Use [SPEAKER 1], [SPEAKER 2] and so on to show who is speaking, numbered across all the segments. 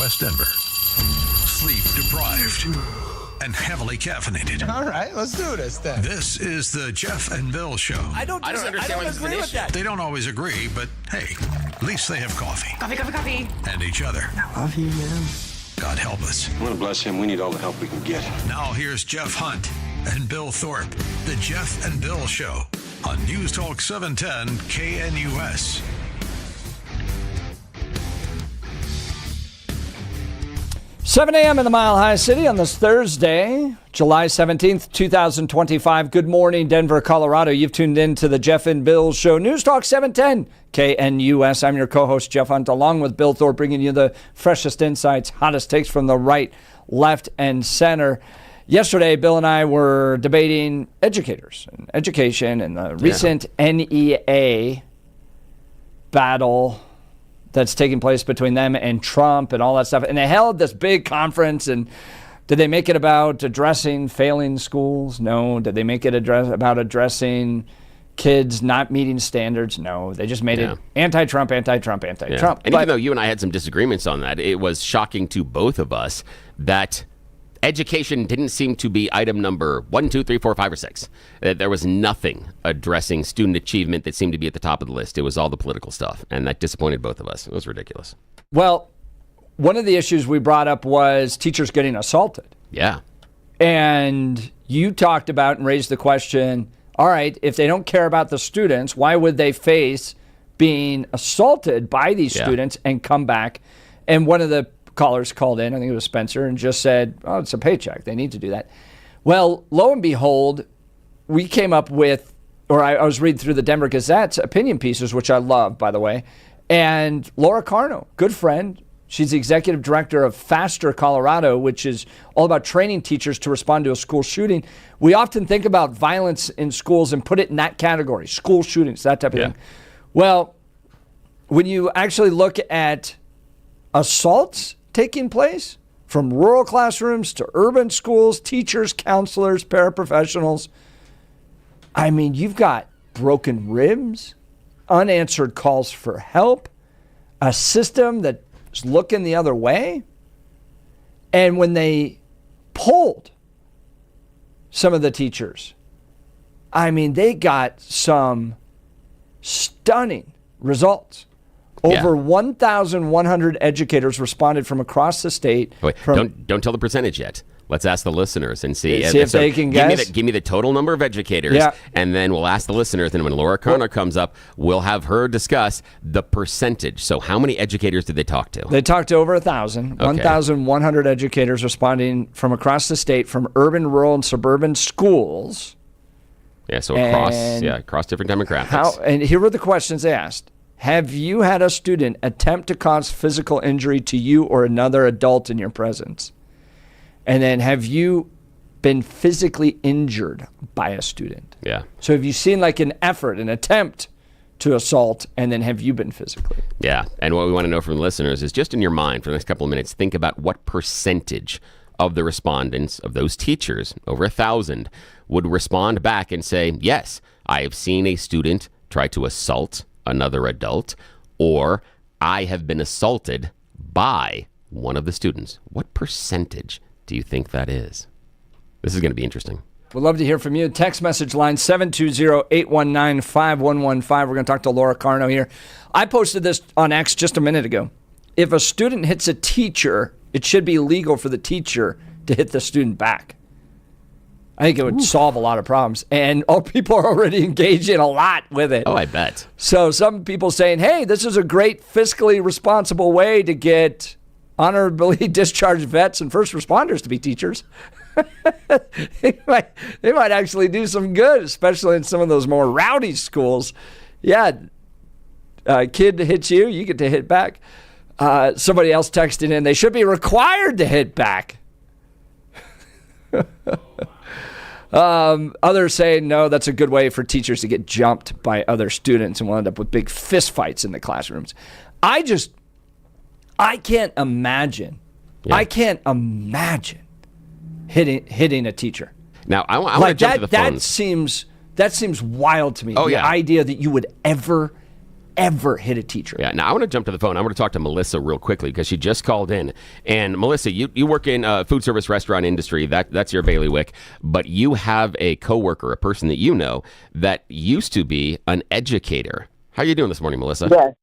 [SPEAKER 1] West Denver. Sleep deprived and heavily caffeinated.
[SPEAKER 2] All right, let's do this then.
[SPEAKER 1] This is the Jeff and Bill Show.
[SPEAKER 3] I don't agree with that.
[SPEAKER 1] They don't always agree, but hey, at least they have coffee.
[SPEAKER 3] Coffee.
[SPEAKER 1] And each other.
[SPEAKER 2] I love you, man.
[SPEAKER 1] God help us.
[SPEAKER 4] I want to bless him. We need all the help we can get.
[SPEAKER 1] Now here's Jeff Hunt and Bill Thorpe. The Jeff and Bill Show on News Talk 710 KNUS.
[SPEAKER 5] $7 a.m. in the Mile High City on this Thursday, July 17th, 2025. Good morning, Denver, Colorado. You've tuned in to the Jeff and Bill Show. News Talk 710 KNUS. I'm your co-host, Jeff Hunt, along with Bill Thorpe, bringing you the freshest insights, hottest takes from the right, left, and center. Yesterday, Bill and I were debating educators and education and the recent NEA battle that's taking place between them and Trump and all that stuff. And they held this big conference, and did they make it about addressing failing schools? No. Did they make it about addressing kids not meeting standards? No. They just made it anti-Trump.
[SPEAKER 6] And even though you and I had some disagreements on that, it was shocking to both of us that education didn't seem to be item number 1, 2, 3, 4, 5, or 6. There was nothing addressing student achievement that seemed to be at the top of the list. It was all the political stuff, and that disappointed both of us. It was ridiculous.
[SPEAKER 5] Well, one of the issues we brought up was teachers getting assaulted.
[SPEAKER 6] Yeah.
[SPEAKER 5] And you talked about and raised the question, all right, if they don't care about the students, why would they face being assaulted by these students and come back? And one of the callers called in, I think it was Spencer, and just said, oh, it's a paycheck. They need to do that. Well, lo and behold, we came up with, or I was reading through the Denver Gazette's opinion pieces, which I love, by the way, and Laura Carno, good friend. She's the executive director of Faster Colorado, which is all about training teachers to respond to a school shooting. We often think about violence in schools and put it in that category, school shootings, that type of thing. Well, when you actually look at assaults taking place from rural classrooms to urban schools, teachers, counselors, paraprofessionals. I mean, you've got broken ribs, unanswered calls for help, a system that's looking the other way. And when they polled some of the teachers, I mean, they got some stunning results. Over 1,100 educators responded from across the state.
[SPEAKER 6] Wait, don't tell the percentage yet. Let's ask the listeners and see
[SPEAKER 5] if they can guess.
[SPEAKER 6] Give me the total number of educators, and then we'll ask the listeners. And when Laura Kerner comes up, we'll have her discuss the percentage. So how many educators did they talk to?
[SPEAKER 5] They talked to over 1,000. 1,100 educators responding from across the state, from urban, rural, and suburban schools.
[SPEAKER 6] Yeah, so across different demographics.
[SPEAKER 5] And here were the questions they asked. Have you had a student attempt to cause physical injury to you or another adult in your presence? And then, have you been physically injured by a student?
[SPEAKER 6] Yeah.
[SPEAKER 5] So have you seen like an effort, an attempt to assault, and then have you been physically?
[SPEAKER 6] Yeah. And what we want to know from the listeners is, just in your mind for the next couple of minutes, think about what percentage of the respondents, of those teachers, over 1,000, would respond back and say, yes, I have seen a student try to assault another adult, or I have been assaulted by one of the students. What percentage do you think that is? This is going to be interesting.
[SPEAKER 5] We'd love to hear from you. Text message line 720-819-5115. We're going to talk to Laura Carno here. I posted this on X just a minute ago. If a student hits a teacher, it should be illegal for the teacher to hit the student back. I think it would solve a lot of problems. And people are already engaging a lot with it.
[SPEAKER 6] Oh, I bet.
[SPEAKER 5] So some people saying, hey, this is a great fiscally responsible way to get honorably discharged vets and first responders to be teachers. They might actually do some good, especially in some of those more rowdy schools. Yeah, a kid hits you, you get to hit back. Somebody else texted in, they should be required to hit back. Others say, no, that's a good way for teachers to get jumped by other students, and we'll end up with big fist fights in the classrooms. I can't imagine. Yeah. I can't imagine hitting a teacher.
[SPEAKER 6] Now, I want to jump to the phones.
[SPEAKER 5] That seems wild to me. The idea that you would ever ever hit a teacher.
[SPEAKER 6] Yeah, now I want to jump to the phone. I want to talk to Melissa real quickly because she just called in. And Melissa, you work in food service restaurant industry. That's your bailiwick. But you have a coworker, a person that you know, that used to be an educator. How are you doing this morning, Melissa?
[SPEAKER 7] Yes.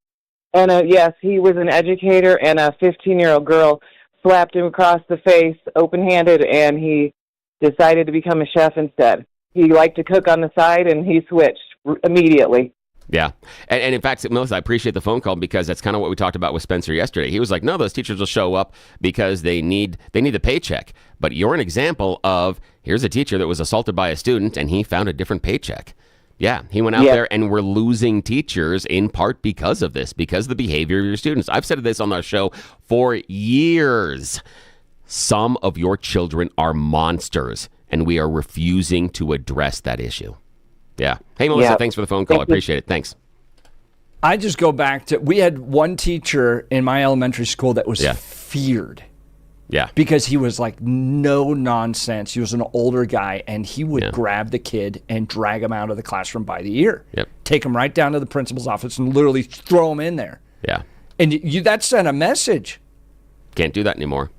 [SPEAKER 7] And yes, he was an educator, and a 15-year-old girl slapped him across the face, open-handed, and he decided to become a chef instead. He liked to cook on the side, and he switched immediately.
[SPEAKER 6] Yeah. And in fact, Melissa, I appreciate the phone call because that's kind of what we talked about with Spencer yesterday. He was like, no, those teachers will show up because they need the paycheck. But you're an example of, here's a teacher that was assaulted by a student and he found a different paycheck. Yeah, he went out there and we're losing teachers in part because of this, because of the behavior of your students. I've said this on our show for years. Some of your children are monsters and we are refusing to address that issue. Yeah. Hey, Melissa, thanks for the phone call. I appreciate it. Thanks.
[SPEAKER 5] I just go back to, we had one teacher in my elementary school that was feared.
[SPEAKER 6] Yeah.
[SPEAKER 5] Because he was like no nonsense. He was an older guy, and he would grab the kid and drag him out of the classroom by the ear.
[SPEAKER 6] Yep.
[SPEAKER 5] Take him right down to the principal's office and literally throw him in there.
[SPEAKER 6] Yeah.
[SPEAKER 5] And that sent a message.
[SPEAKER 6] Can't do that anymore.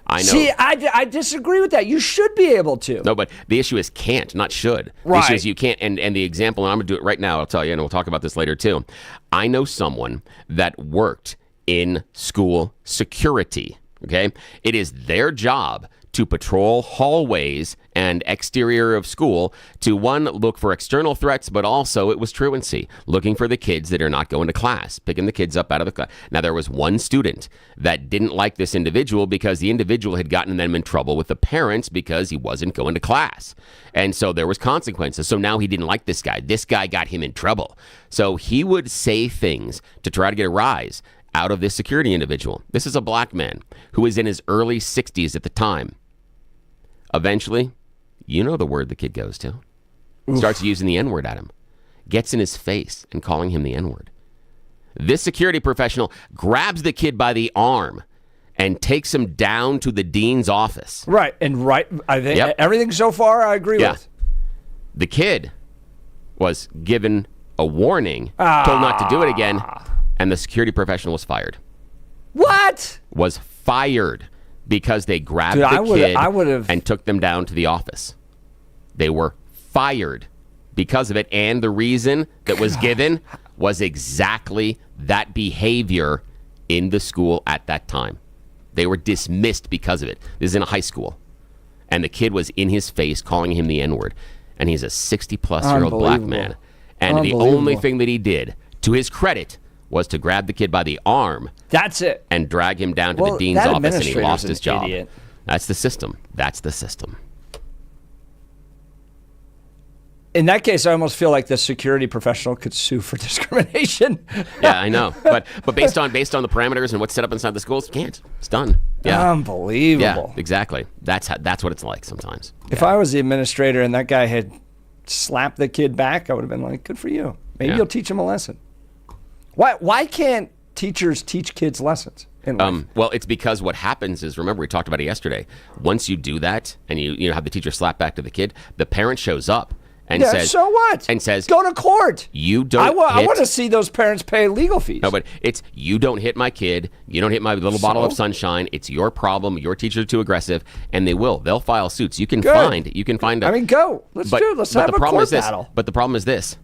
[SPEAKER 6] I know.
[SPEAKER 5] See, I disagree with that. You should be able to.
[SPEAKER 6] No, but the issue is can't, not should.
[SPEAKER 5] Right.
[SPEAKER 6] The issue is you can't. And the example, and I'm going to do it right now, I'll tell you, and we'll talk about this later too. I know someone that worked in school security, okay? It is their job to patrol hallways and exterior of school to, one, look for external threats, but also it was truancy, looking for the kids that are not going to class, picking the kids up out of the class. Now, there was one student that didn't like this individual because the individual had gotten them in trouble with the parents because he wasn't going to class. And so there was consequences. So now he didn't like this guy. This guy got him in trouble. So he would say things to try to get a rise out of this security individual. This is a black man who was in his early 60s at the time. Eventually, you know the word the kid goes to. Starts using the N-word at him. Gets in his face and calling him the N-word. This security professional grabs the kid by the arm and takes him down to the dean's office.
[SPEAKER 5] Right. And I think everything so far I agree with.
[SPEAKER 6] The kid was given a warning, told not to do it again, and the security professional was fired.
[SPEAKER 5] What?
[SPEAKER 6] Was fired. Because they grabbed the kid and took them down to the office. They were fired because of it. And the reason that was given was exactly that behavior in the school at that time. They were dismissed because of it. This is in a high school. And the kid was in his face calling him the N-word. And he's a 60-plus-year-old black man. And the only thing that he did, to his credit, was to grab the kid by the arm.
[SPEAKER 5] That's it.
[SPEAKER 6] And drag him down to the dean's office, and he lost his job. Idiot. That's the system. That's the system.
[SPEAKER 5] In that case, I almost feel like the security professional could sue for discrimination.
[SPEAKER 6] Yeah, I know. But based on the parameters and what's set up inside the schools, can't. It's done. Yeah.
[SPEAKER 5] Unbelievable.
[SPEAKER 6] Yeah, exactly. That's what it's like sometimes.
[SPEAKER 5] If I was the administrator and that guy had slapped the kid back, I would have been like, good for you. Maybe you'll teach him a lesson. Why can't teachers teach kids lessons in life?
[SPEAKER 6] Well, it's because what happens is, remember, we talked about it yesterday. Once you do that and you have the teacher slap back to the kid, the parent shows up and says,
[SPEAKER 5] so what?
[SPEAKER 6] And says,
[SPEAKER 5] go to court.
[SPEAKER 6] You don't
[SPEAKER 5] I want to see those parents pay legal fees.
[SPEAKER 6] No, but it's, you don't hit my kid. You don't hit my little bottle of sunshine. It's your problem. Your teacher's too aggressive. And they'll file suits. You can find.
[SPEAKER 5] Go. Let's do it. Let's have a court battle.
[SPEAKER 6] But the problem is this.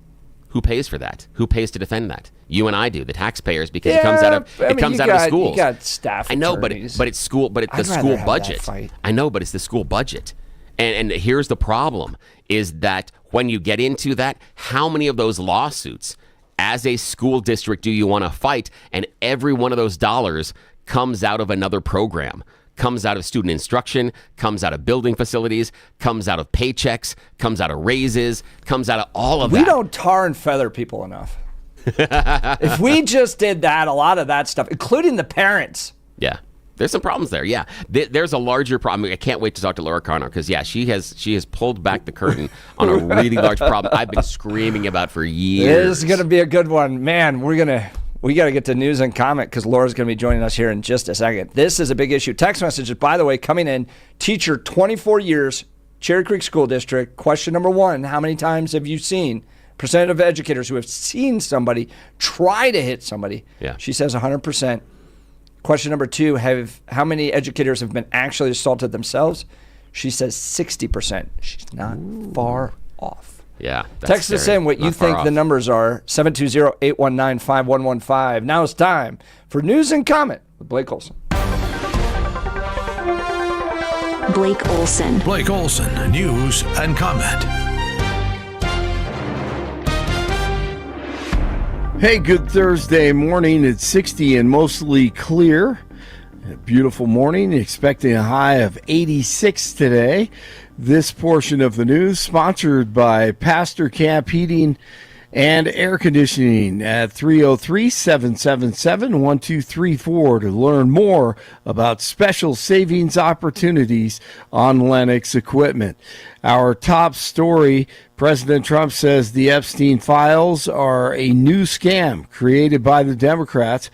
[SPEAKER 6] Who pays for that? Who pays to defend that? You and I do, the taxpayers, because it comes out of schools.
[SPEAKER 5] You got staff.
[SPEAKER 6] I know, but it's the school budget. I know, but it's the school budget. And here's the problem: is that when you get into that, how many of those lawsuits, as a school district, do you want to fight? And every one of those dollars comes out of another program. Comes out of student instruction, comes out of building facilities, comes out of paychecks, comes out of raises, comes out of all of that.
[SPEAKER 5] We don't tar and feather people enough. If we just did that, a lot of that stuff, including the parents.
[SPEAKER 6] Yeah. There's some problems there. Yeah. There's a larger problem. I can't wait to talk to Laura Connor because, she has pulled back the curtain on a really large problem I've been screaming about for years.
[SPEAKER 5] This is going to be a good one. Man, we got to get to news and comment because Laura's going to be joining us here in just a second. This is a big issue. Text messages, by the way, coming in. Teacher, 24 years, Cherry Creek School District. Question number 1, how many times have you seen Percent of educators who have seen somebody try to hit somebody.
[SPEAKER 6] Yeah.
[SPEAKER 5] She says 100%. Question number 2, how many educators have been actually assaulted themselves? She says 60%. She's not far off.
[SPEAKER 6] Yeah.
[SPEAKER 5] Text us in what you think the numbers are. 720-819-5115. Now it's time for News and Comment with Blake Olson.
[SPEAKER 8] Blake Olson.
[SPEAKER 1] Blake Olson, News and Comment.
[SPEAKER 2] Hey, good Thursday morning. It's 60 and mostly clear. A beautiful morning. Expecting a high of 86 today. This portion of the news sponsored by Pastor Camp Heating and Air Conditioning at 303-777-1234 to learn more about special savings opportunities on Lennox equipment. Our top story, President Trump says the Epstein files are a new scam created by the Democrats.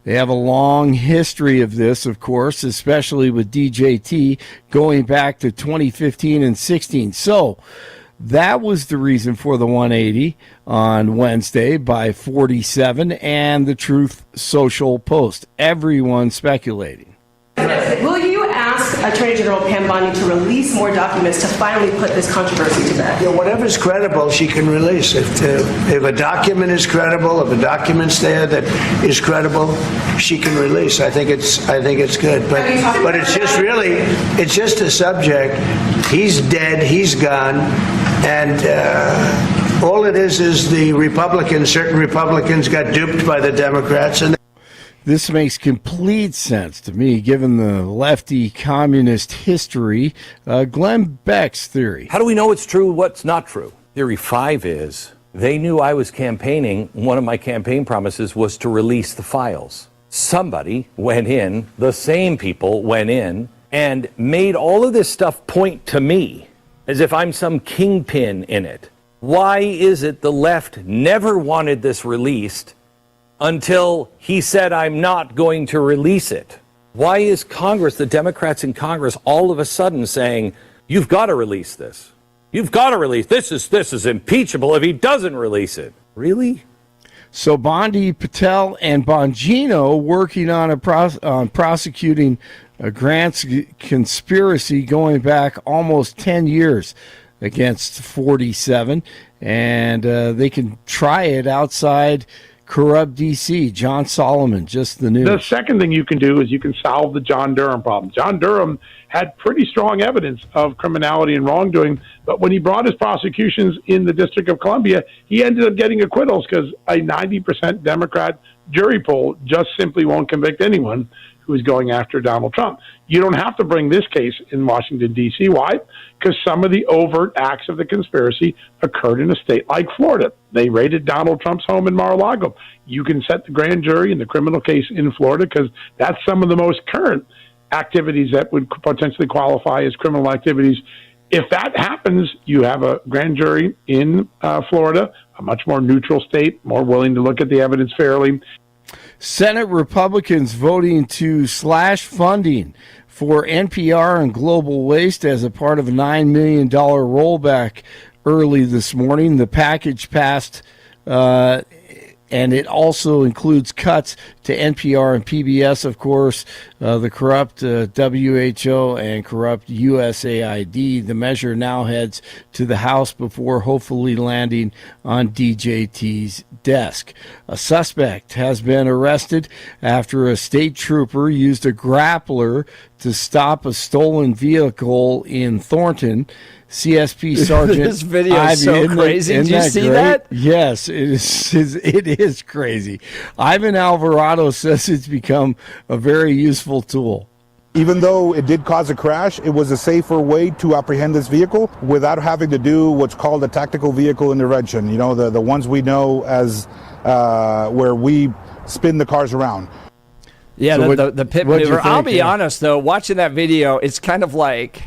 [SPEAKER 2] They have a long history of this, of course, especially with DJT going back to 2015 and 16. So that was the reason for the 180 on Wednesday by 47 and the Truth Social post. Everyone speculating.
[SPEAKER 9] Will you ask Attorney General Pam Bondi to release more documents to finally put this controversy to bed?
[SPEAKER 10] Yeah, whatever's credible, she can release. If a document is credible, if a document's there that is credible, she can release. I think it's good. But it's just a subject. He's dead. He's gone, and all it is certain Republicans got duped by the Democrats, and
[SPEAKER 2] this makes complete sense to me, given the lefty communist history. Glenn Beck's theory.
[SPEAKER 11] How do we know what's true, what's not true? Theory 5 is they knew I was campaigning. One of my campaign promises was to release the files. Somebody went in, the same people went in, and made all of this stuff point to me as if I'm some kingpin in it. Why is it the left never wanted this released until he said, I'm not going to release it? Why is Congress, the Democrats in Congress, all of a sudden saying, you've got to release this? You've got to release this. This is impeachable if he doesn't release it. Really?
[SPEAKER 2] So Bondi, Patel, and Bongino working on prosecuting a grants conspiracy going back almost 10 years against 47, and they can try it outside corrupt D.C. John Solomon, just the news.
[SPEAKER 12] The second thing you can do is you can solve the John Durham problem. John Durham had pretty strong evidence of criminality and wrongdoing, but when he brought his prosecutions in the District of Columbia, he ended up getting acquittals because a 90% Democrat jury pool just simply won't convict anyone who is going after Donald Trump. You don't have to bring this case in Washington, D.C. Why? Because some of the overt acts of the conspiracy occurred in a state like Florida. They raided Donald Trump's home in Mar-a-Lago. You can set the grand jury in the criminal case in Florida because that's some of the most current activities that would potentially qualify as criminal activities. If that happens, you have a grand jury in Florida, a much more neutral state, more willing to look at the evidence fairly.
[SPEAKER 2] Senate Republicans voting to slash funding for NPR and Global Waste as a part of a $9 million rollback early this morning. The package passed, and it also includes cuts to NPR and PBS, of course, the corrupt WHO and corrupt USAID. The measure now heads to the House before hopefully landing on DJT's desk. A suspect has been arrested after a state trooper used a grappler to stop a stolen vehicle in Thornton. CSP Sergeant
[SPEAKER 5] this video is so crazy. Did you see that?
[SPEAKER 2] Yes, it is crazy. Ivan Alvarado says it's become a very useful tool.
[SPEAKER 13] Even though it did cause a crash, it was a safer way to apprehend this vehicle without having to do what's called a tactical vehicle intervention. You know, the ones we know as where we spin the cars around.
[SPEAKER 5] Yeah,
[SPEAKER 2] so
[SPEAKER 5] the pit maneuver. I'll be honest, though, watching that video, it's kind of like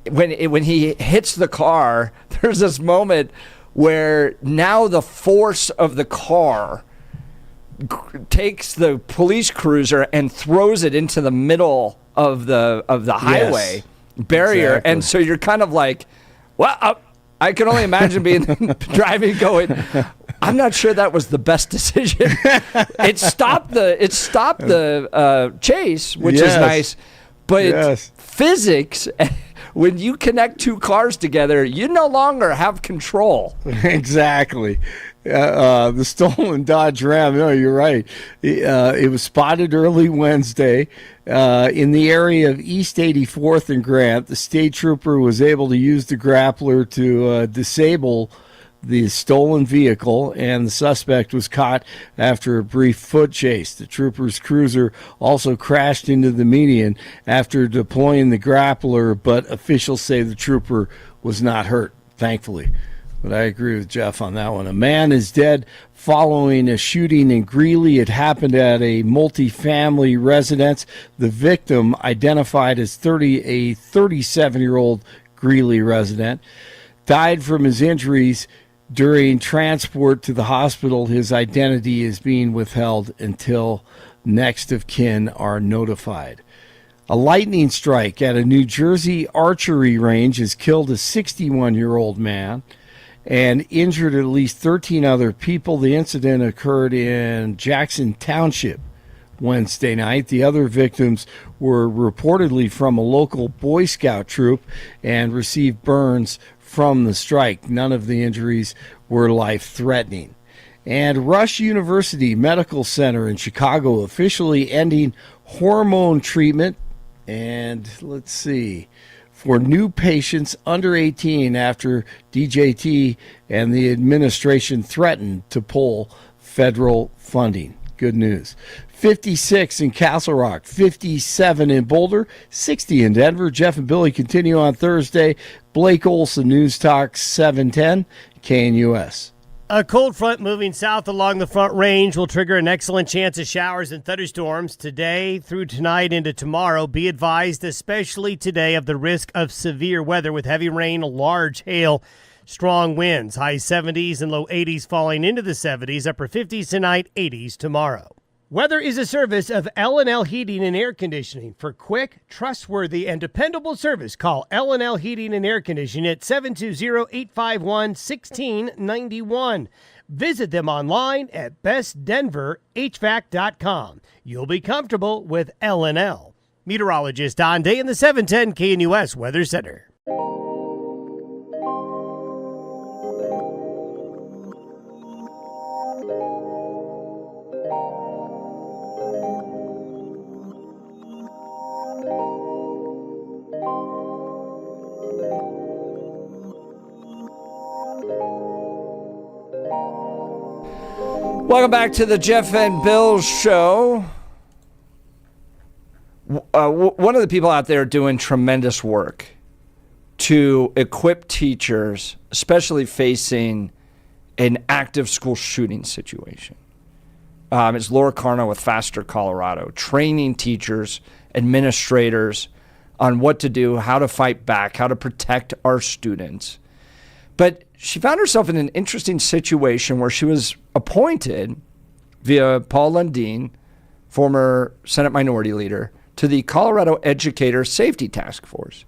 [SPEAKER 5] when he hits the car, there's this moment where now the force of the car takes the police cruiser and throws it into the middle of the highway barrier, exactly. And so you're kind of like, well, I can only imagine being driving, going, I'm not sure that was the best decision. It stopped the chase, which is nice, but physics. When you connect two cars together, you no longer have control.
[SPEAKER 2] Exactly. The stolen Dodge Ram, no, you're right. It was spotted early Wednesday in the area of East 84th and Grant. The state trooper was able to use the grappler to disable the stolen vehicle, and the suspect was caught after a brief foot chase. The trooper's cruiser also crashed into the median after deploying the grappler, but officials say the trooper was not hurt, thankfully. But I agree with Jeff on that one. A man is dead following a shooting in Greeley. It happened at a multifamily residence. The victim, identified as a 37-year-old Greeley resident, died from his injuries during transport to the hospital. His identity is being withheld until next of kin are notified. A lightning strike at a New Jersey archery range has killed a 61-year-old man and injured at least 13 other people. The incident occurred in Jackson Township Wednesday night. The other victims were reportedly from a local Boy Scout troop and received burns from the strike. None of the injuries were life-threatening. And Rush University Medical Center in Chicago officially ending hormone treatment, and let's see, for new patients under 18 after DJT and the administration threatened to pull federal funding. Good news. 56 in Castle Rock, 57 in Boulder, 60 in Denver. Jeff and Billy continue on Thursday. Blake Olson, News Talk 710, KNUS.
[SPEAKER 14] A cold front moving south along the Front Range will trigger an excellent chance of showers and thunderstorms today through tonight into tomorrow. Be advised, especially today, of the risk of severe weather with heavy rain, large hail, strong winds. High 70s and low 80s falling into the 70s, upper 50s tonight, 80s tomorrow. Weather is a service of L&L Heating and Air Conditioning. For quick, trustworthy, and dependable service, call L&L Heating and Air Conditioning at 720-851-1691. Visit them online at bestdenverhvac.com. You'll be comfortable with L&L. Meteorologist Don Day in the 710 KNUS Weather Center.
[SPEAKER 5] Welcome back to the Jeff and Bill Show. One of the people out there doing tremendous work to equip teachers, especially facing an active school shooting situation. It's Laura Carno with Faster Colorado, training teachers, administrators on what to do, how to fight back, how to protect our students. But she found herself in an interesting situation where she was appointed via Paul Lundeen, former Senate Minority Leader, to the Colorado Educator Safety Task Force.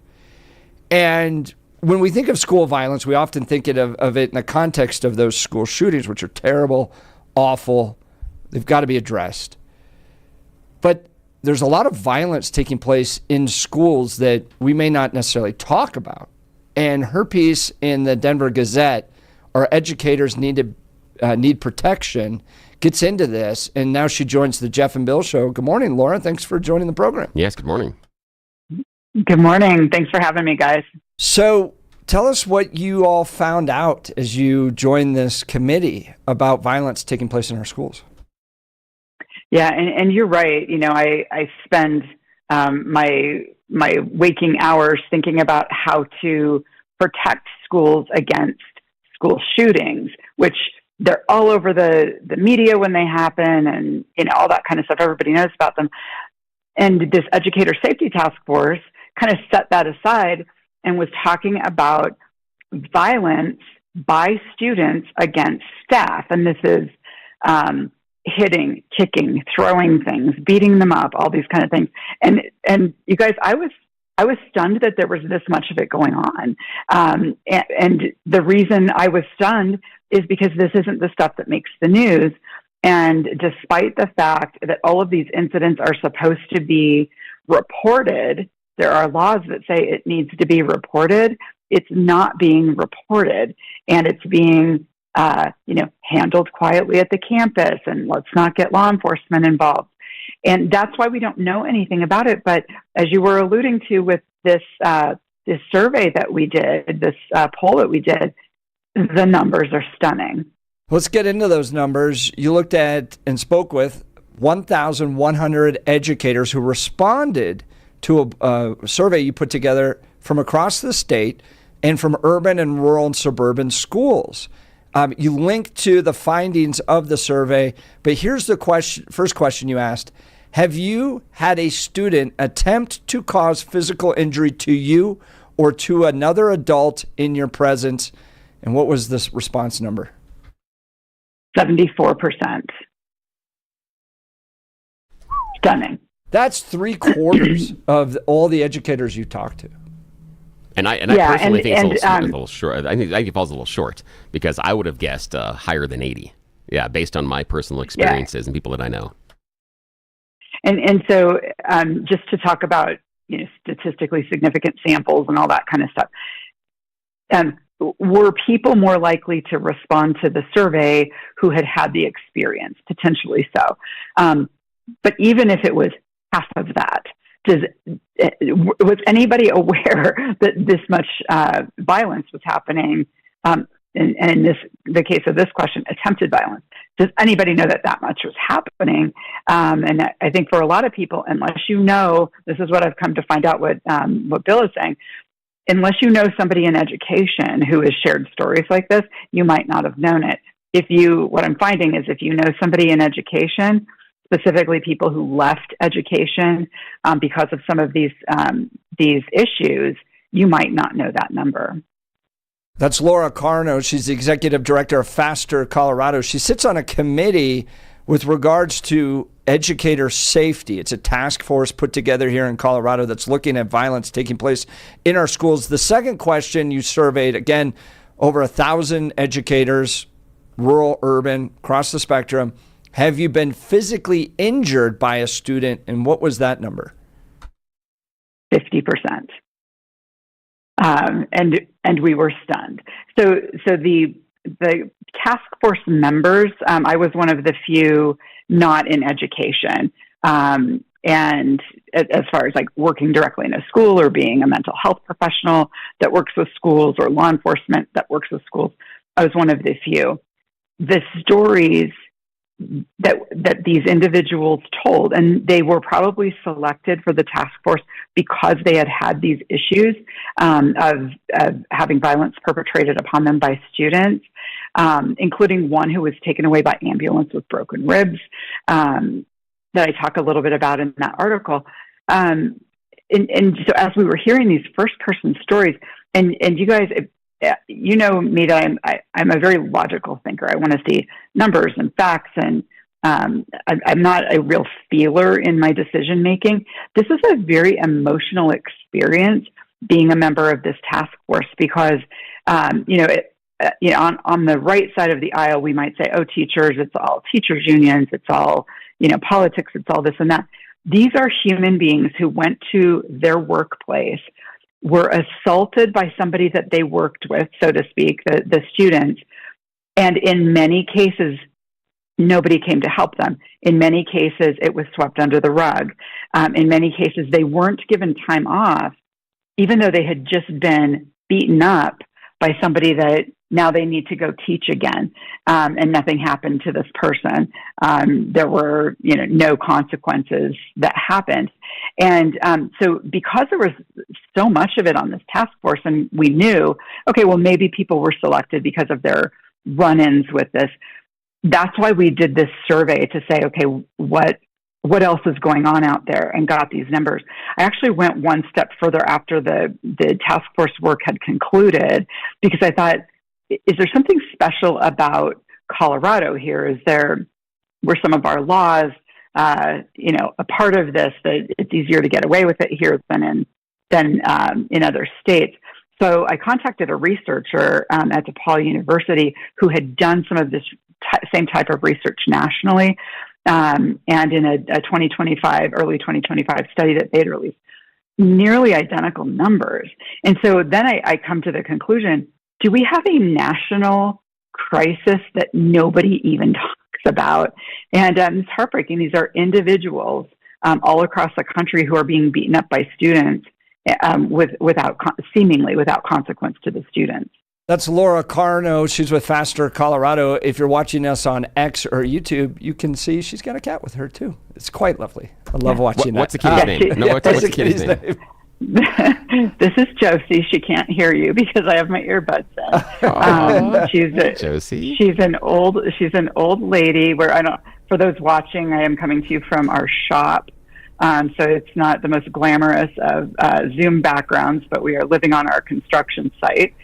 [SPEAKER 5] And when we think of school violence, we often think of it in the context of those school shootings, which are terrible, awful. They've got to be addressed. But there's a lot of violence taking place in schools that we may not necessarily talk about. And her piece in the Denver Gazette, Our Educators Need Protection, gets into this. And now she joins the Jeff and Bill Show. Good morning, Laura. Thanks for joining the program.
[SPEAKER 6] Yes, good morning.
[SPEAKER 15] Good morning. Thanks for having me, guys.
[SPEAKER 5] So tell us what you all found out as you joined this committee about violence taking place in our schools.
[SPEAKER 15] Yeah, and you're right. You know, I spend my waking hours thinking about how to protect schools against school shootings, which they're all over the media when they happen, and all that kind of stuff. Everybody knows about them. And this Educator Safety Task Force kind of set that aside and was talking about violence by students against staff. And this is hitting, kicking, throwing things, beating them up, all these kind of things. And you guys, I was I was stunned that there was this much of it going on. And the reason I was stunned is because this isn't the stuff that makes the news. And despite the fact that all of these incidents are supposed to be reported, there are laws that say it needs to be reported. It's not being reported, and it's being, handled quietly at the campus, and let's not get law enforcement involved. And that's why we don't know anything about it. But as you were alluding to with this survey that we did, this poll that we did, the numbers are stunning.
[SPEAKER 5] Let's get into those numbers. You looked at and spoke with 1,100 educators who responded to a survey you put together from across the state and from urban and rural and suburban schools. You linked to the findings of the survey, but here's the first question you asked. Have you had a student attempt to cause physical injury to you or to another adult in your presence? And what was this response number?
[SPEAKER 15] 74%. Stunning.
[SPEAKER 5] That's 3/4 of all the educators you talked to.
[SPEAKER 6] And I personally think it's a little short. I think it falls a little short because I would have guessed higher than 80. Yeah, based on my personal experiences and people that I know.
[SPEAKER 15] And so just to talk about statistically significant samples and all that kind of stuff, were people more likely to respond to the survey who had the experience? Potentially so. But even if it was half of that, was anybody aware that this much violence was happening? And in the case of this question, attempted violence. Does anybody know that much was happening? And I think for a lot of people, unless you know, this is what I've come to find out what Bill is saying, unless you know somebody in education who has shared stories like this, you might not have known it. What I'm finding is if you know somebody in education, specifically people who left education because of some of these issues, you might not know that number.
[SPEAKER 5] That's Laura Carno. She's the executive director of Faster Colorado. She sits on a committee with regards to educator safety. It's a task force put together here in Colorado that's looking at violence taking place in our schools. The second question you surveyed, again, over 1,000 educators, rural, urban, across the spectrum. Have you been physically injured by a student, and what was that number?
[SPEAKER 15] 50%. And we were stunned. So the task force members, I was one of the few not in education. And as far as like working directly in a school or being a mental health professional that works with schools or law enforcement that works with schools, I was one of the few. The stories that these individuals told, and they were probably selected for the task force because they had these issues of having violence perpetrated upon them by students, including one who was taken away by ambulance with broken ribs, that I talk a little bit about in that article. And so as we were hearing these first-person stories, and you guys, you know me that I'm a very logical thinker. I want to see numbers and facts, and I'm not a real feeler in my decision making. This is a very emotional experience being a member of this task force because on the right side of the aisle we might say, oh, teachers, it's all teachers unions, it's all politics, it's all this and that. These are human beings who went to their workplace, were assaulted by somebody that they worked with, so to speak, the students. And in many cases, nobody came to help them. In many cases, it was swept under the rug. In many cases, they weren't given time off, even though they had just been beaten up by somebody that now they need to go teach again. And nothing happened to this person. There were, no consequences that happened. And so because there was so much of it on this task force, and we knew, okay, well, maybe people were selected because of their run-ins with this. That's why we did this survey to say, okay, what else is going on out there, and got these numbers. I actually went one step further after the task force work had concluded, because I thought, is there something special about Colorado here? Were some of our laws, a part of this, that it's easier to get away with it here than in than in other states. So I contacted a researcher at DePaul University who had done some of this same type of research nationally, and in a early 2025 study that they'd released, nearly identical numbers. And so then I come to the conclusion, do we have a national crisis that nobody even talks about? And it's heartbreaking. These are individuals all across the country who are being beaten up by students seemingly without consequence to the students.
[SPEAKER 5] That's Laura Carno. She's with Faster Colorado. If you're watching us on X or YouTube, you can see she's got a cat with her too. It's quite lovely. I love watching that.
[SPEAKER 6] What's the kitty's name? What's the kitty's name?
[SPEAKER 15] This is Josie. She can't hear you because I have my earbuds in.
[SPEAKER 6] Josie.
[SPEAKER 15] She's an old lady. For those watching, I am coming to you from our shop. So it's not the most glamorous of Zoom backgrounds, but we are living on our construction site.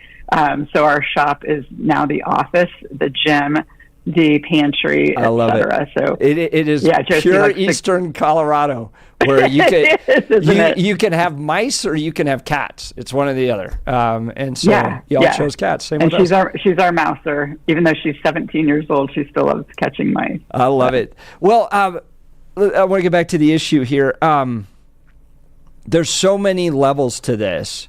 [SPEAKER 15] So our shop is now the office, the gym, the pantry,
[SPEAKER 5] I love
[SPEAKER 15] etc. So
[SPEAKER 5] it is pure Eastern Colorado, where you can you can have mice or you can have cats. It's one or the other. And so y'all chose cats. Same
[SPEAKER 15] and
[SPEAKER 5] with us.
[SPEAKER 15] She's our mouser. Even though she's 17 years old, she still loves catching mice.
[SPEAKER 5] I love it. Well, I want to get back to the issue here. There's so many levels to this.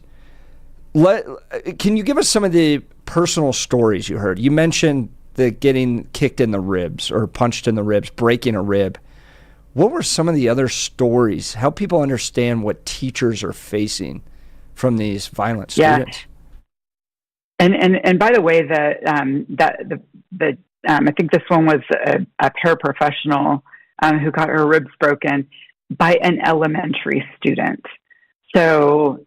[SPEAKER 5] Can you give us some of the personal stories you heard? You mentioned the getting kicked in the ribs or punched in the ribs, breaking a rib. What were some of the other stories? Help people understand what teachers are facing from these violent students.
[SPEAKER 15] And by the way, I think this one was a paraprofessional who got her ribs broken by an elementary student. So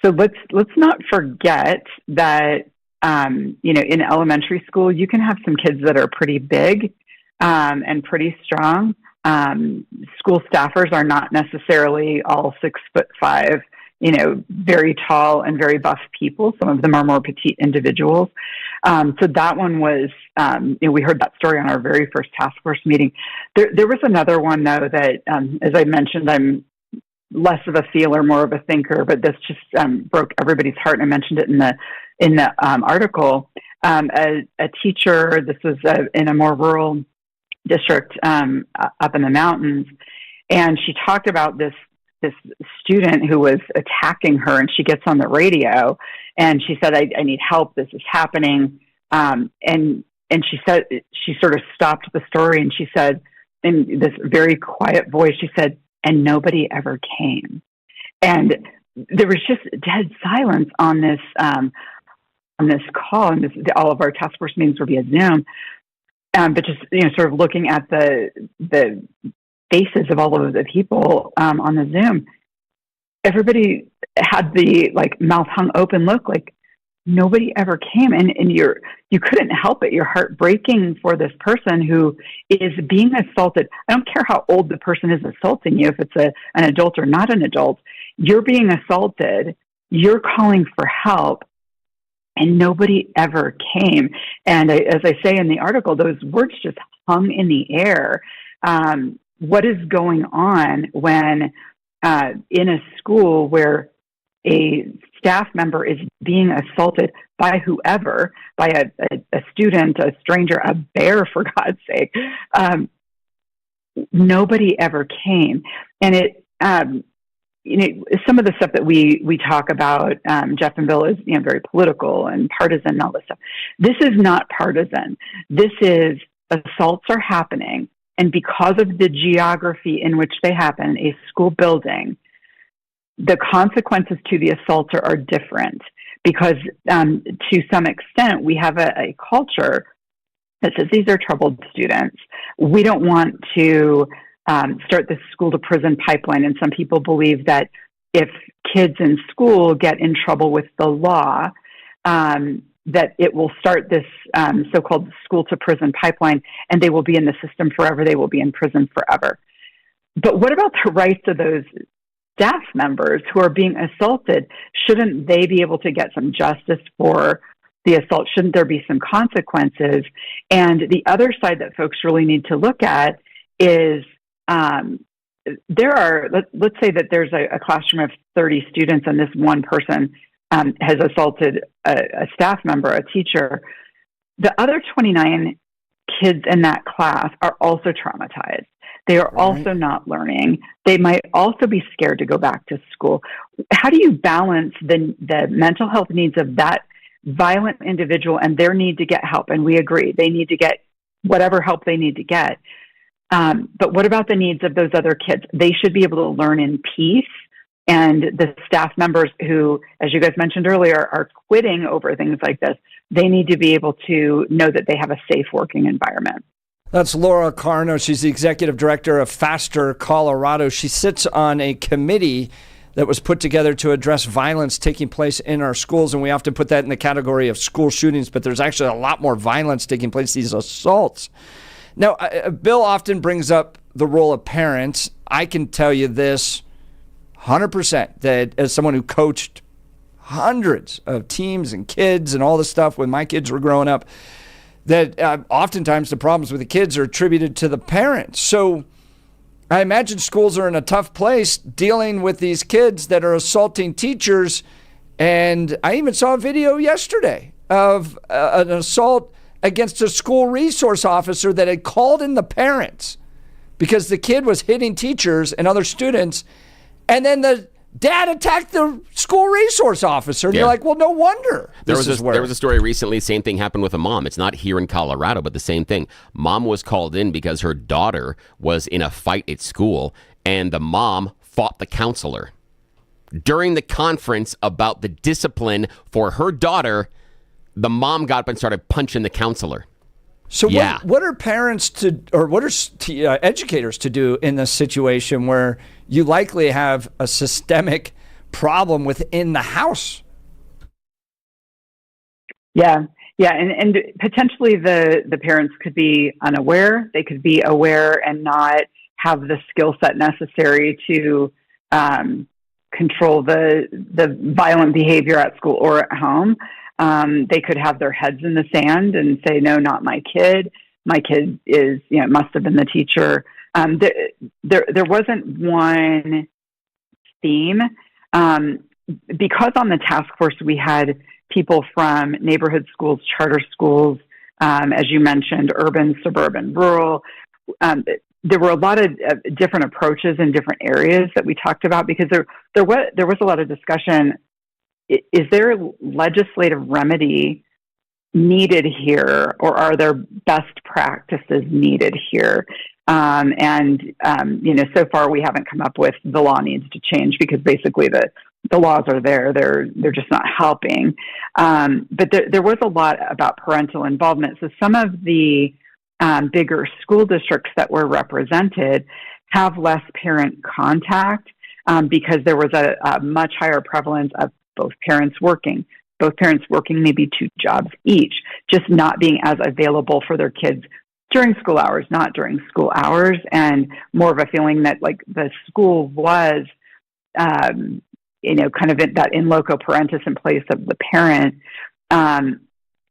[SPEAKER 15] So let's not forget that in elementary school you can have some kids that are pretty big and pretty strong. School staffers are not necessarily all 6'5", very tall and very buff people. Some of them are more petite individuals. So that one was, we heard that story on our very first task force meeting. There was another one though that, as I mentioned, I'm less of a feeler, more of a thinker, but this just broke everybody's heart. And I mentioned it in the article. A teacher, this was in a more rural district up in the mountains, and she talked about this student who was attacking her, and she gets on the radio and she said, I need help, this is happening. And she said, she sort of stopped the story and she said, in this very quiet voice, she said, and nobody ever came. And there was just dead silence on this call, and all of our task force meetings were via Zoom. But just sort of looking at the faces of all of the people on the Zoom, everybody had the mouth hung open look, like nobody ever came, and you couldn't help it. You're heartbreaking for this person who is being assaulted. I don't care how old the person is assaulting you, if it's an adult or not an adult. You're being assaulted. You're calling for help, and nobody ever came. And as I say in the article, those words just hung in the air. What is going on when in a school where a staff member is being assaulted by whoever, by a student, a stranger, a bear, for God's sake? Nobody ever came. And it, some of the stuff that we talk about, Jeff and Bill, is very political and partisan and all this stuff. This is not partisan. This is, assaults are happening, and because of the geography in which they happen, a school building, the consequences to the assaulter are different, because to some extent we have a culture that says these are troubled students. We don't want to start this school to prison pipeline. And some people believe that if kids in school get in trouble with the law, that it will start this so-called school to prison pipeline, and they will be in the system forever. They will be in prison forever. But what about the rights of those staff members who are being assaulted? Shouldn't they be able to get some justice for the assault? Shouldn't there be some consequences? And the other side that folks really need to look at is there are, let's say that there's a classroom of 30 students and this one person has assaulted a staff member, a teacher. The other 29 kids in that class are also traumatized. They are also not learning. They might also be scared to go back to school. How do you balance the mental health needs of that violent individual and their need to get help? And we agree, they need to get whatever help they need to get. But what about the needs of those other kids? They should be able to learn in peace. And the staff members who, as you guys mentioned earlier, are quitting over things like this, they need to be able to know that they have a safe working environment.
[SPEAKER 5] That's Laura Carno. She's the executive director of Faster Colorado. She sits on a committee that was put together to address violence taking place in our schools. And we often put that in the category of school shootings, but there's actually a lot more violence taking place, these assaults. Now, Bill often brings up the role of parents. I can tell you this 100% that as someone who coached hundreds of teams and kids and all this stuff when my kids were growing up, that oftentimes the problems with the kids are attributed to the parents. So I imagine schools are in a tough place dealing with these kids that are assaulting teachers. And I even saw a video yesterday of an assault against a school resource officer that had called in the parents because the kid was hitting teachers and other students. And then the dad attacked the school resource officer. And you're like, well, no wonder.
[SPEAKER 6] There was a story recently. Same thing happened with a mom. It's not here in Colorado, but the same thing. Mom was called in because her daughter was in a fight at school, and the mom fought the counselor. During the conference about the discipline for her daughter, the mom got up and started punching the counselor.
[SPEAKER 5] So what are parents to, or what are educators to do in this situation where you likely have a systemic problem within the house?
[SPEAKER 15] Yeah. And potentially the parents could be unaware. They could be aware and not have the skill set necessary to control the violent behavior at school or at home. They could have their heads in the sand and say, no, not my kid. My kid is, it must have been the teacher. There wasn't one theme. Because on the task force, we had people from neighborhood schools, charter schools, as you mentioned, urban, suburban, rural. There were a lot of different approaches in different areas that we talked about because there was a lot of discussion. Is there legislative remedy needed here, or are there best practices needed here? So far we haven't come up with the law needs to change because basically the laws are there. They're just not helping. But there was a lot about parental involvement. So some of the bigger school districts that were represented have less parent contact because there was a much higher prevalence of both parents working maybe 2 jobs each, just not being as available for their kids during school hours, not during school hours, and more of a feeling that like the school was, kind of that in loco parentis in place of the parent.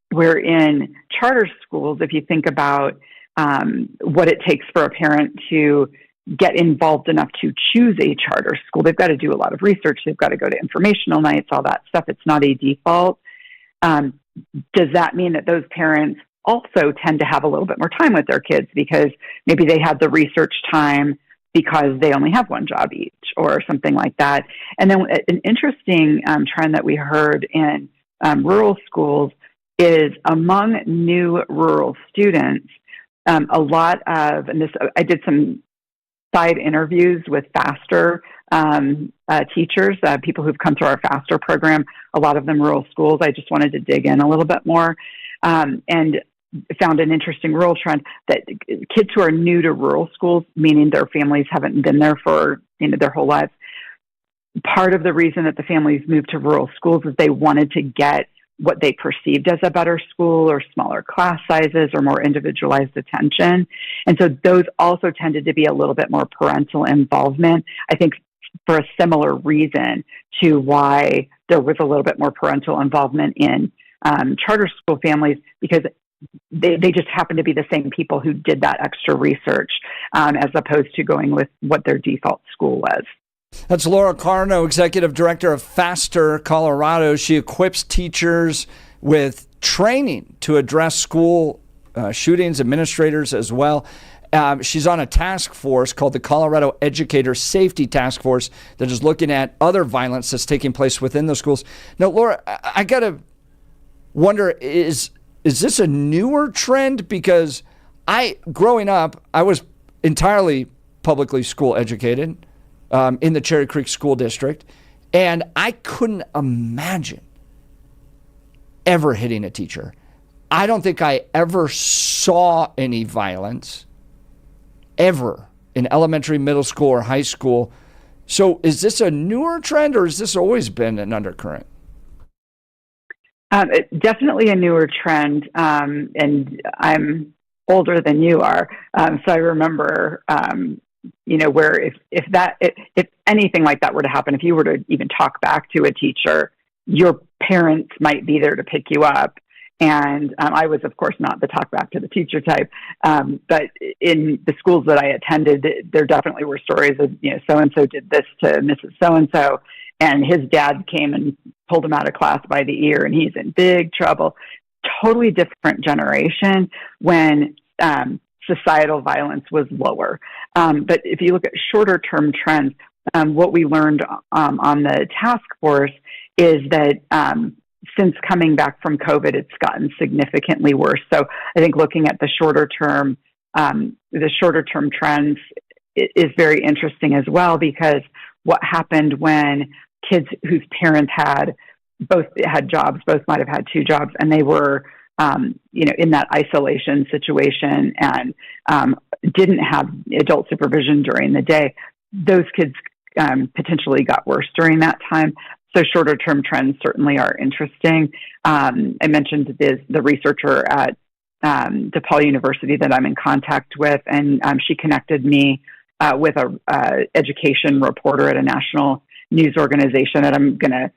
[SPEAKER 15] Where in charter schools, if you think about what it takes for a parent to get involved enough to choose a charter school, they've got to do a lot of research. They've got to go to informational nights, all that stuff. It's not a default. Does that mean that those parents also tend to have a little bit more time with their kids because maybe they had the research time because they only have 1 job each or something like that? And then an interesting trend that we heard in rural schools is among new rural students, a lot of, and this, I did some side interviews with FASTER teachers, people who've come through our FASTER program, a lot of them rural schools. I just wanted to dig in a little bit more and found an interesting rural trend that kids who are new to rural schools, meaning their families haven't been there for their whole lives, part of the reason that the families moved to rural schools is they wanted to get what they perceived as a better school or smaller class sizes or more individualized attention. And so those also tended to be a little bit more parental involvement, I think for a similar reason to why there was a little bit more parental involvement in charter school families, because they just happen to be the same people who did that extra research, as opposed to going with what their default school was.
[SPEAKER 5] That's Laura Carno, Executive Director of Faster Colorado. She equips teachers with training to address school shootings, administrators as well. She's on a task force called the Colorado Educator Safety Task Force that is looking at other violence that's taking place within the schools. Now, Laura, I got to wonder, is this a newer trend? Because growing up, I was entirely publicly school educated in the Cherry Creek School District, and I couldn't imagine ever hitting a teacher. I don't think I ever saw any violence ever in elementary, middle school, or high school. So is this a newer trend, or has this always been an undercurrent?
[SPEAKER 15] Definitely a newer trend, and I'm older than you are, so I remember, where if anything like that were to happen, if you were to even talk back to a teacher, your parents might be there to pick you up. And I was, of course, not the talk back to the teacher type. But in the schools that I attended, there definitely were stories of, so-and-so did this to Mrs. So-and-so, and his dad came and pulled him out of class by the ear, and he's in big trouble. Totally different generation when societal violence was lower. But if you look at shorter-term trends, what we learned on the task force is that since coming back from COVID, it's gotten significantly worse. So I think looking at the shorter term trends is very interesting as well, because what happened when kids whose parents both had jobs, both might have had two jobs, and they were, in that isolation situation and didn't have adult supervision during the day, those kids potentially got worse during that time. So shorter term trends certainly are interesting. I mentioned the researcher at DePaul University that I'm in contact with, and she connected me with a education reporter at a national news organization that I'm going to,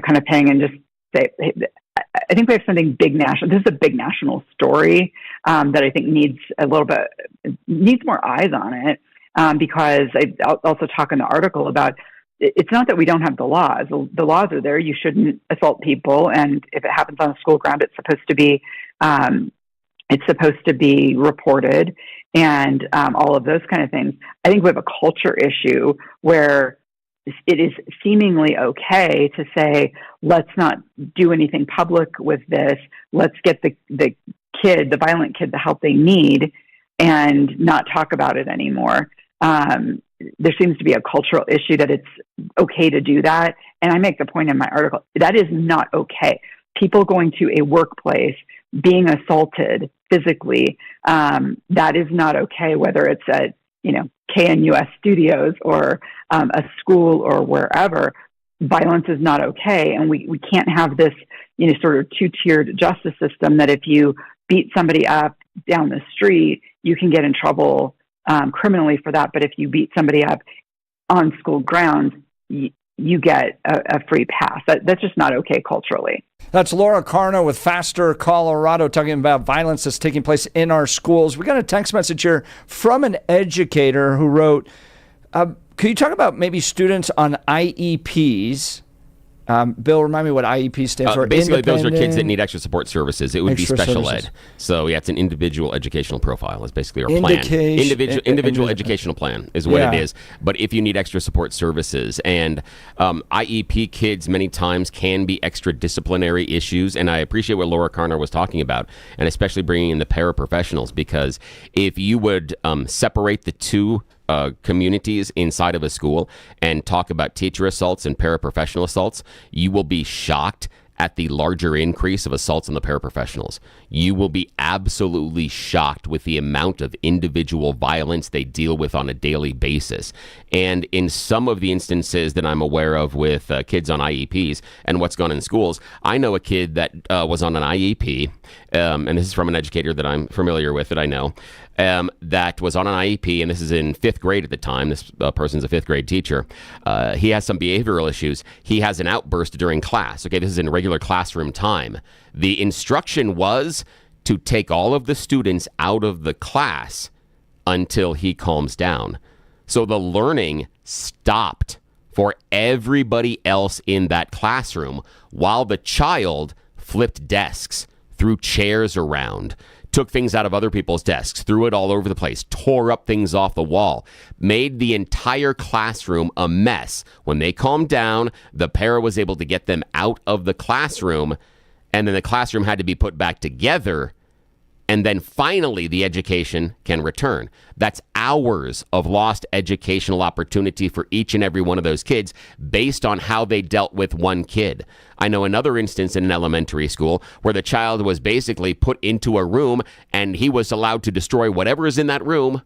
[SPEAKER 15] kind of ping and just say, hey, I think we have something big national. This is a big national story that I think needs more eyes on it, because I'll also talk in the article about. It's not that we don't have the laws. The laws are there. You shouldn't assault people, and if it happens on a school ground, it's supposed to be reported, and all of those kind of things. I think we have a culture issue where it is seemingly okay to say, let's not do anything public with this. Let's get the violent kid, the help they need, and not talk about it anymore. There seems to be a cultural issue that it's okay to do that. And I make the point in my article, that is not okay. People going to a workplace, being assaulted physically, that is not okay, whether it's at, KNUS studios or a school or wherever. Violence is not okay. And we can't have this, sort of two-tiered justice system that if you beat somebody up down the street, you can get in trouble criminally for that, but if you beat somebody up on school grounds, you get a free pass. That's just not okay culturally.
[SPEAKER 5] That's Laura Carno with Faster Colorado talking about violence that's taking place in our schools. We got a text message here from an educator who wrote, could you talk about maybe students on IEPs? Bill, remind me what IEP stands for.
[SPEAKER 6] Basically, those are kids that need extra support services. It would be
[SPEAKER 5] Extra
[SPEAKER 6] special
[SPEAKER 5] services.
[SPEAKER 6] ed. So, it's an individual educational profile. That's basically our plan. Individual educational plan is what it is. But if you need extra support services, and IEP kids many times can be extra disciplinary issues, and I appreciate what Laura Carner was talking about, and especially bringing in the paraprofessionals, because if you would separate the two communities inside of a school and talk about teacher assaults and paraprofessional assaults, you will be shocked at the larger increase of assaults on the paraprofessionals. You will be absolutely shocked with the amount of individual violence they deal with on a daily basis. And in some of the instances that I'm aware of with kids on IEPs and what's gone in schools, I know a kid that was on an IEP, and this is from an educator that I'm familiar with that I know, that was on an IEP, and this is in 5th grade at the time. This person's a 5th grade teacher. He has some behavioral issues. He has an outburst during class. Okay, this is in regular classroom time. The instruction was to take all of the students out of the class until he calms down. So the learning stopped for everybody else in that classroom while the child flipped desks, threw chairs around, took things out of other people's desks, threw it all over the place, tore up things off the wall, made the entire classroom a mess. When they calmed down, the para was able to get them out of the classroom, and then the classroom had to be put back together, and then finally the education can return. That's hours of lost educational opportunity for each and every one of those kids based on how they dealt with one kid. I know another instance in an elementary school where the child was basically put into a room and he was allowed to destroy whatever is in that room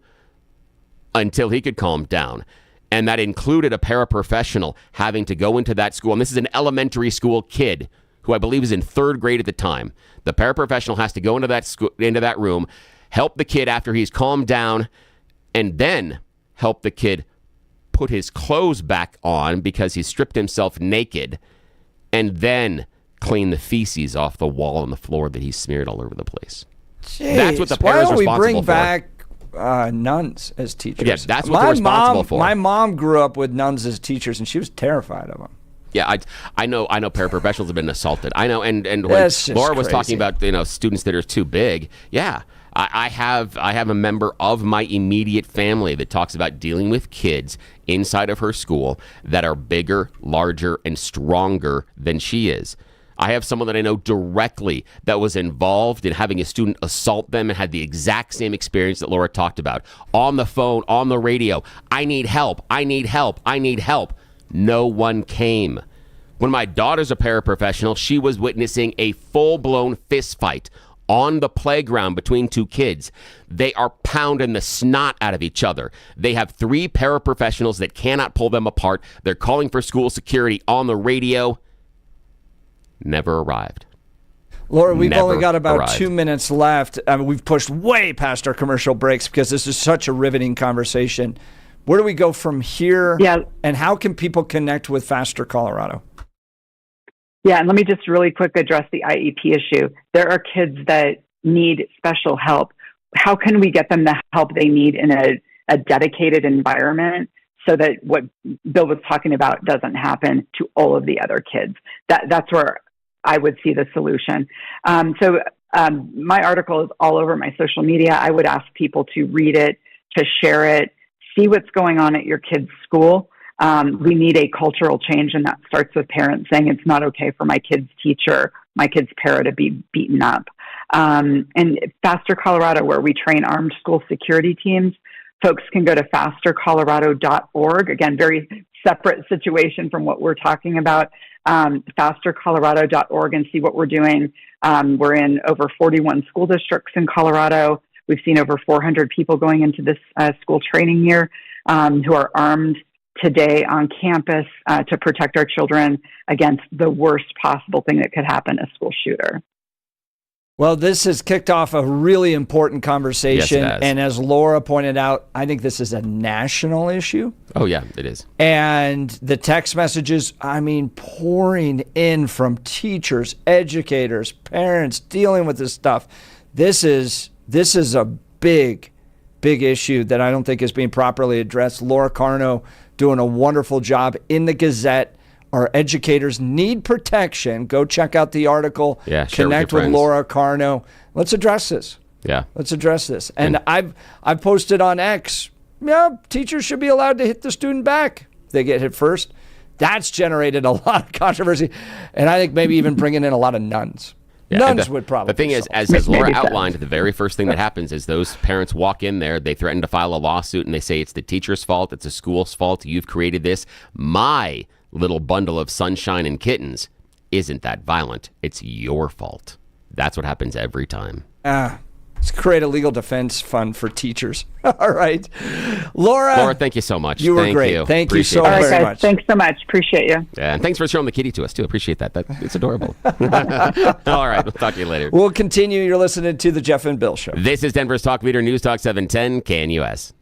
[SPEAKER 6] until he could calm down. And that included a paraprofessional having to go into that school. And this is an elementary school kid who I believe is in 3rd grade at the time. The paraprofessional has to go into that room, help the kid after he's calmed down, and then help the kid put his clothes back on because he stripped himself naked, and then clean the feces off the wall and the floor that he smeared all over the place.
[SPEAKER 5] Jeez,
[SPEAKER 6] that's what the para's responsible for.
[SPEAKER 5] Why don't we bring back nuns as teachers?
[SPEAKER 6] Yeah, that's what they're responsible for.
[SPEAKER 5] My mom grew up with nuns as teachers, and she was terrified of them.
[SPEAKER 6] Yeah, I know paraprofessionals have been assaulted. I know, and when Laura was talking about students that are too big, yeah, I have a member of my immediate family that talks about dealing with kids inside of her school that are bigger, larger, and stronger than she is. I have someone that I know directly that was involved in having a student assault them and had the exact same experience that Laura talked about. On the phone, on the radio, I need help, I need help, I need help. No one came. When my daughter's a paraprofessional, she was witnessing a full-blown fist fight on the playground between 2 kids. They are pounding the snot out of each other. They have 3 paraprofessionals that cannot pull them apart. They're calling for school security on the radio. Never arrived.
[SPEAKER 5] Laura, we've only got about 2 minutes left. I mean, we've pushed way past our commercial breaks because this is such a riveting conversation. Where do we go from here?
[SPEAKER 15] Yeah.
[SPEAKER 5] And how can people connect with Faster Colorado?
[SPEAKER 15] Yeah, and let me just really quick address the IEP issue. There are kids that need special help. How can we get them the help they need in a dedicated environment so that what Bill was talking about doesn't happen to all of the other kids? That's where I would see the solution. My article is all over my social media. I would ask people to read it, to share it, see what's going on at your kid's school. We need a cultural change, and that starts with parents saying it's not okay for my kid's teacher, my kid's para to be beaten up. And Faster Colorado, where we train armed school security teams, folks can go to fastercolorado.org. Again, very separate situation from what we're talking about. Fastercolorado.org and see what we're doing. We're in over 41 school districts in Colorado. We've seen over 400 people going into this school training year who are armed today on campus to protect our children against the worst possible thing that could happen, a school shooter.
[SPEAKER 5] Well, this has kicked off a really important conversation.
[SPEAKER 6] Yes, it has.
[SPEAKER 5] And as Laura pointed out, I think this is a national issue.
[SPEAKER 6] Oh, yeah, it is. And
[SPEAKER 5] the text messages, pouring in from teachers, educators, parents dealing with this stuff. This is a big issue that I don't think is being properly addressed. Laura Carno doing a wonderful job in the Gazette. Our educators need protection. Go check out the article.
[SPEAKER 6] Yeah,
[SPEAKER 5] connect with Laura Carno. Let's address this.
[SPEAKER 6] Yeah.
[SPEAKER 5] Let's address this. And I've posted on X, teachers should be allowed to hit the student back. They get hit first. That's generated a lot of controversy. And I think maybe even bringing in a lot of nuns.
[SPEAKER 6] Yeah,
[SPEAKER 5] nuns would probably.
[SPEAKER 6] The thing is, as Laura outlined, the very first thing that happens is those parents walk in there, they threaten to file a lawsuit, and they say it's the teacher's fault, it's the school's fault, you've created this. My little bundle of sunshine and kittens isn't that violent. It's your fault. That's what happens every time.
[SPEAKER 5] Let's create a legal defense fund for teachers. All right. Laura,
[SPEAKER 6] thank you so much.
[SPEAKER 5] You were great. Thank you so very much.
[SPEAKER 15] Thanks so much. Appreciate you.
[SPEAKER 6] Yeah, and thanks for showing the kitty to us, too. Appreciate that. It's adorable. All right. We'll talk to you later.
[SPEAKER 5] We'll continue. You're listening to The Jeff and Bill Show.
[SPEAKER 6] This is Denver's Talk Leader, News Talk 710 KNUS.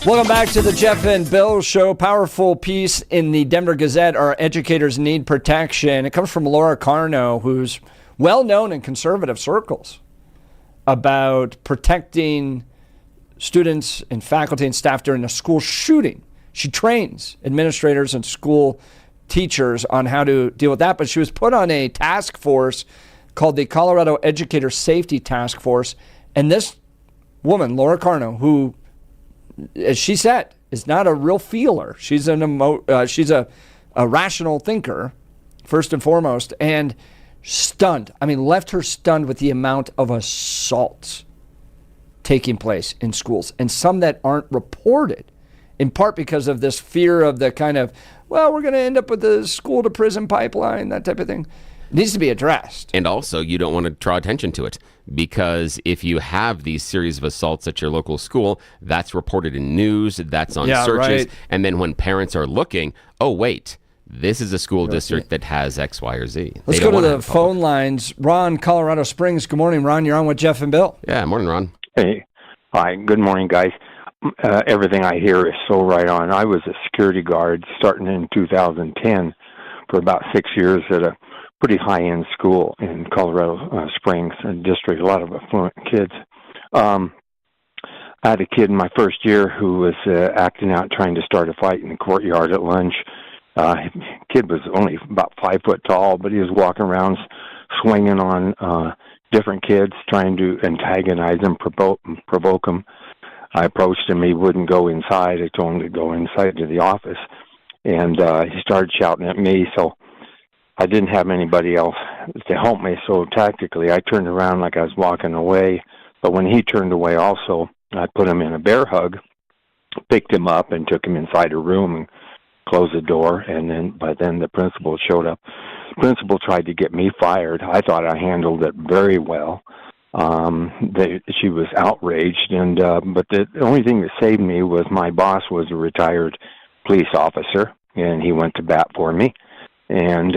[SPEAKER 5] Welcome back to the Jeff and Bill Show. Powerful piece in the Denver Gazette, Our Educators Need Protection. It comes from Laura Carno, who's well known in conservative circles about protecting students and faculty and staff during a school shooting. She trains administrators and school teachers on how to deal with that, but she was put on a task force called the Colorado Educator Safety Task Force. And this woman, Laura Carno, who, as she said, is not a real feeler. She's a rational thinker, first and foremost, and stunned. I mean, left her stunned with the amount of assaults taking place in schools, and some that aren't reported, in part because of this fear of the kind of, well, we're going to end up with the school to prison pipeline, that type of thing. It needs to be addressed.
[SPEAKER 6] And also, you don't want to draw attention to it, because if you have these series of assaults at your local school, that's reported in news, that's on searches, right. And then when parents are looking, oh, wait, this is a school district that has X, Y, or Z.
[SPEAKER 5] Let's go to the phone lines. Ron, Colorado Springs. Good morning, Ron. You're on with Jeff and Bill.
[SPEAKER 6] Yeah, morning, Ron.
[SPEAKER 16] Hey, hi. Good morning, guys. Everything I hear is so right on. I was a security guard starting in 2010 for about 6 years at a pretty high-end school in Colorado Springs district, a lot of affluent kids. I had a kid in my first year who was acting out, trying to start a fight in the courtyard at lunch. Kid was only about 5 foot tall, but he was walking around swinging on different kids, trying to antagonize them, provoke them. I approached him. He wouldn't go inside. I told him to go inside to the office, and he started shouting at me, so I didn't have anybody else to help me. So tactically, I turned around like I was walking away, but when he turned away also, I put him in a bear hug, picked him up, and took him inside a room and closed the door, and then by then the principal showed up. The principal tried to get me fired. I thought I handled it very well. She was outraged, and but the only thing that saved me was my boss was a retired police officer, and he went to bat for me, and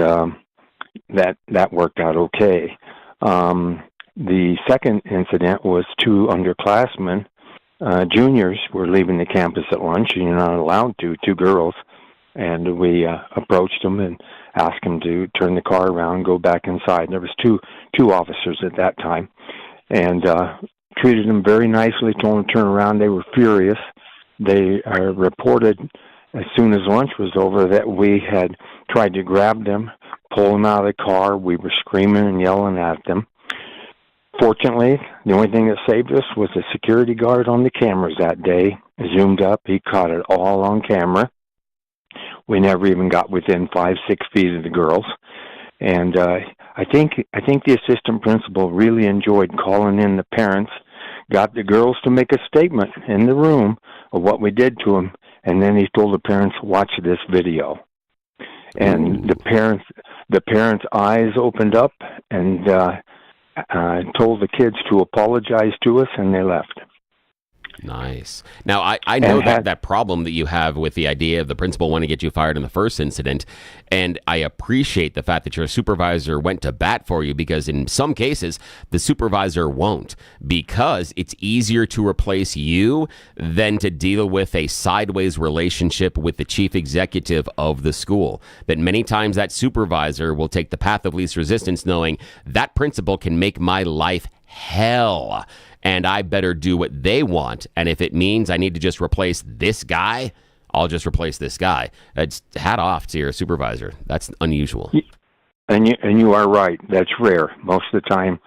[SPEAKER 16] that worked out okay. The second incident was two underclassmen, juniors, were leaving the campus at lunch, and you're not allowed to, two girls, and we approached them and asked them to turn the car around, go back inside. There was two officers at that time, and treated them very nicely, told them to turn around. They were furious. They reported as soon as lunch was over that we had tried to grab them, pull them out of the car. We were screaming and yelling at them. Fortunately, the only thing that saved us was a security guard on the cameras that day. Zoomed up, he caught it all on camera. We never even got within 5-6 feet of the girls. And I think the assistant principal really enjoyed calling in the parents, got the girls to make a statement in the room of what we did to them, and then he told the parents, watch this video. And the parents' eyes opened up and told the kids to apologize to us, and they left.
[SPEAKER 6] Nice. Now, I know that problem that you have with the idea of the principal wanting to get you fired in the first incident, and I appreciate the fact that your supervisor went to bat for you, because in some cases, the supervisor won't, because it's easier to replace you than to deal with a sideways relationship with the chief executive of the school. That many times that supervisor will take the path of least resistance, knowing that principal can make my life hell, and I better do what they want. And if it means I need to just replace this guy, I'll just replace this guy. It's hat off to your supervisor. That's unusual.
[SPEAKER 16] And you are right. That's rare. Most of the time,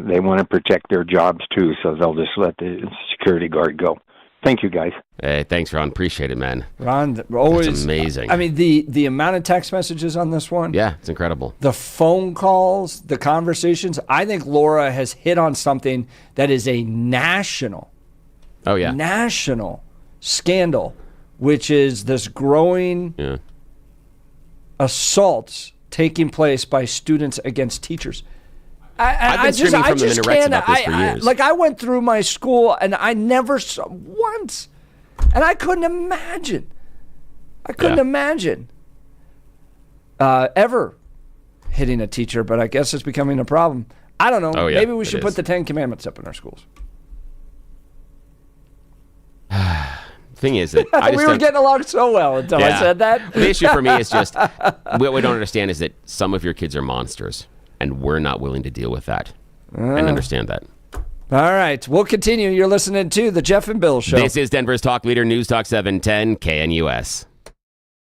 [SPEAKER 16] they want to protect their jobs too, so they'll just let the security guard go. Thank you, guys.
[SPEAKER 6] Hey, thanks, Ron. Appreciate it, man.
[SPEAKER 5] Ron, always
[SPEAKER 6] That's amazing.
[SPEAKER 5] I mean, the amount of text messages on this one.
[SPEAKER 6] Yeah, it's incredible.
[SPEAKER 5] The phone calls, the conversations. I think Laura has hit on something that is a national scandal, which is this growing assaults taking place by students against teachers.
[SPEAKER 6] I've been streaming from the minarets about this for years.
[SPEAKER 5] Like, I went through my school and I never saw once, and I couldn't imagine. Ever hitting a teacher, but I guess it's becoming a problem. I don't know.
[SPEAKER 6] Oh, yeah,
[SPEAKER 5] maybe we should put the 10 Commandments up in our schools.
[SPEAKER 6] thing is that I just
[SPEAKER 5] we were getting along so well until I said that.
[SPEAKER 6] The issue for me is just what we don't understand is that some of your kids are monsters, and we're not willing to deal with that and understand that.
[SPEAKER 5] All right, we'll continue. You're listening to the Jeff and Bill Show.
[SPEAKER 6] This is Denver's talk leader, News Talk 710 KNUS.